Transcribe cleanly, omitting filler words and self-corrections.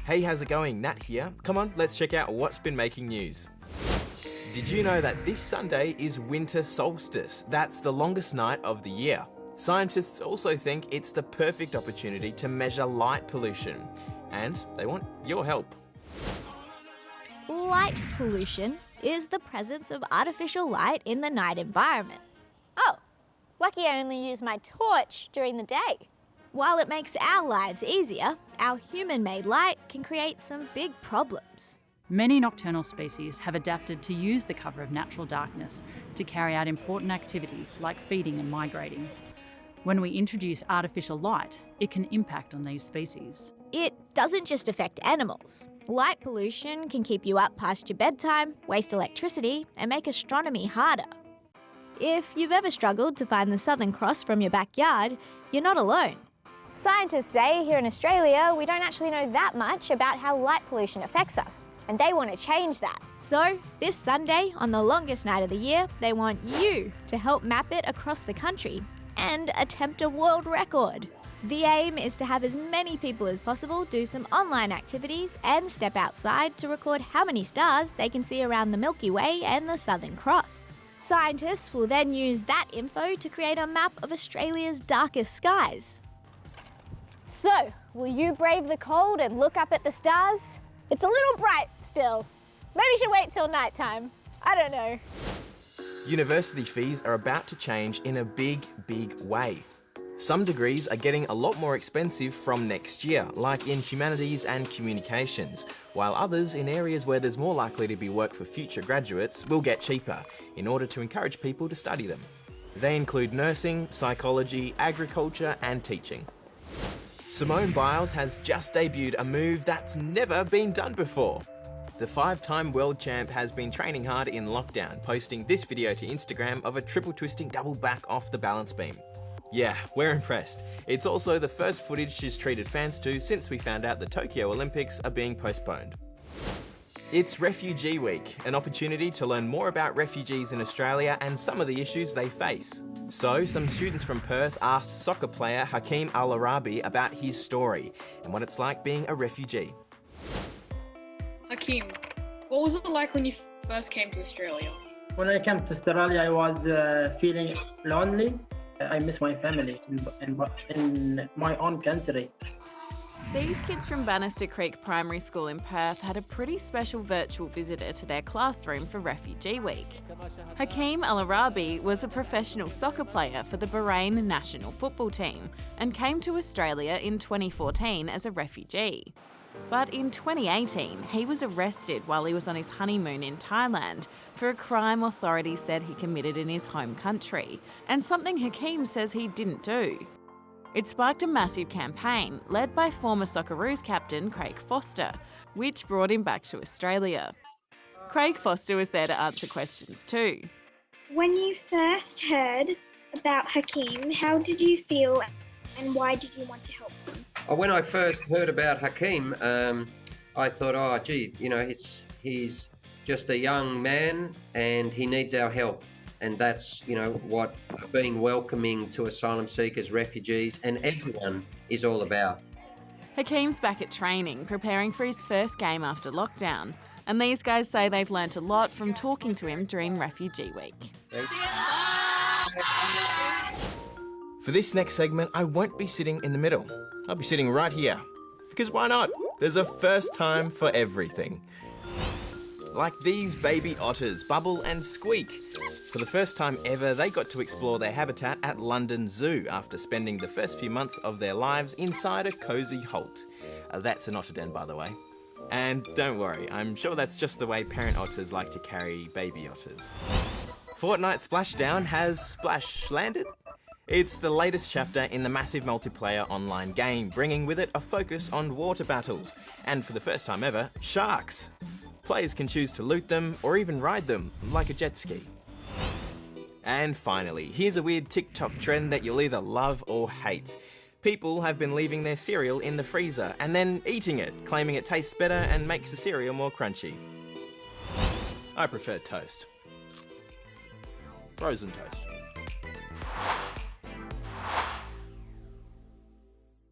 Hey, how's it going? Nat here. Come on, let's check out what's been making news. Did you know that this Sunday is winter solstice? That's the longest night of the year. Scientists also think it's the perfect opportunity to measure light pollution, and they want your help. Light pollution is the presence of artificial light in the night environment. Oh, lucky I only use my torch during the day. While it makes our lives easier, our human-made light can create some big problems. Many nocturnal species have adapted to use the cover of natural darkness to carry out important activities like feeding and migrating. When we introduce artificial light, it can impact on these species. It doesn't just affect animals. Light pollution can keep you up past your bedtime, waste electricity, and make astronomy harder. If you've ever struggled to find the Southern Cross from your backyard, you're not alone. Scientists say here in Australia we don't actually know that much about how light pollution affects us, and they want to change that. So, this Sunday, on the longest night of the year, they want you to help map it across the country and attempt a world record. The aim is to have as many people as possible do some online activities and step outside to record how many stars they can see around the Milky Way and the Southern Cross. Scientists will then use that info to create a map of Australia's darkest skies. So, will you brave the cold and look up at the stars? It's a little bright still. Maybe you should wait till nighttime. I don't know. University fees are about to change in a big way. Some degrees are getting a lot more expensive from next year, like in humanities and communications, while others in areas where there's more likely to be work for future graduates will get cheaper in order to encourage people to study them. They include nursing, psychology, agriculture and teaching. Simone Biles has just debuted a move that's never been done before. The 5-time world champ has been training hard in lockdown, posting this video to Instagram of a triple twisting double back off the balance beam. Yeah, we're impressed. It's also the first footage she's treated fans to since we found out the Tokyo Olympics are being postponed. It's Refugee Week, an opportunity to learn more about refugees in Australia and some of the issues they face. So, some students from Perth asked soccer player Hakeem al-Araibi about his story and what it's like being a refugee. Hakeem, what was it like when you first came to Australia? When I came to Australia, I was feeling lonely. I miss my family in my own country. These kids from Bannister Creek Primary School in Perth had a pretty special virtual visitor to their classroom for Refugee Week. Hakeem al-Araibi was a professional soccer player for the Bahrain national football team and came to Australia in 2014 as a refugee. But in 2018, he was arrested while he was on his honeymoon in Thailand for a crime authorities said he committed in his home country, and something Hakeem says he didn't do. It sparked a massive campaign led by former Socceroos captain Craig Foster, which brought him back to Australia. Craig Foster was there to answer questions too. When you first heard about Hakeem, how did you feel and why did you want to help him? When I first heard about Hakeem, I thought, oh, gee, you know, he's just a young man and he needs our help. And that's, you know, what being welcoming to asylum seekers, refugees, and everyone is all about. Hakeem's back at training, preparing for his first game after lockdown. And these guys say they've learnt a lot from talking to him during Refugee Week. For this next segment, I won't be sitting in the middle. I'll be sitting right here. Because why not? There's a first time for everything. Like these baby otters, Bubble and Squeak. For the first time ever, they got to explore their habitat at London Zoo after spending the first few months of their lives inside a cosy holt. That's an otter den, by the way. And don't worry, I'm sure that's just the way parent otters like to carry baby otters. Fortnite Splashdown has splash landed. It's the latest chapter in the massive multiplayer online game, bringing with it a focus on water battles, and for the first time ever, sharks. Players can choose to loot them or even ride them, like a jet ski. And finally, here's a weird TikTok trend that you'll either love or hate. People have been leaving their cereal in the freezer and then eating it, claiming it tastes better and makes the cereal more crunchy. I prefer toast. Frozen toast.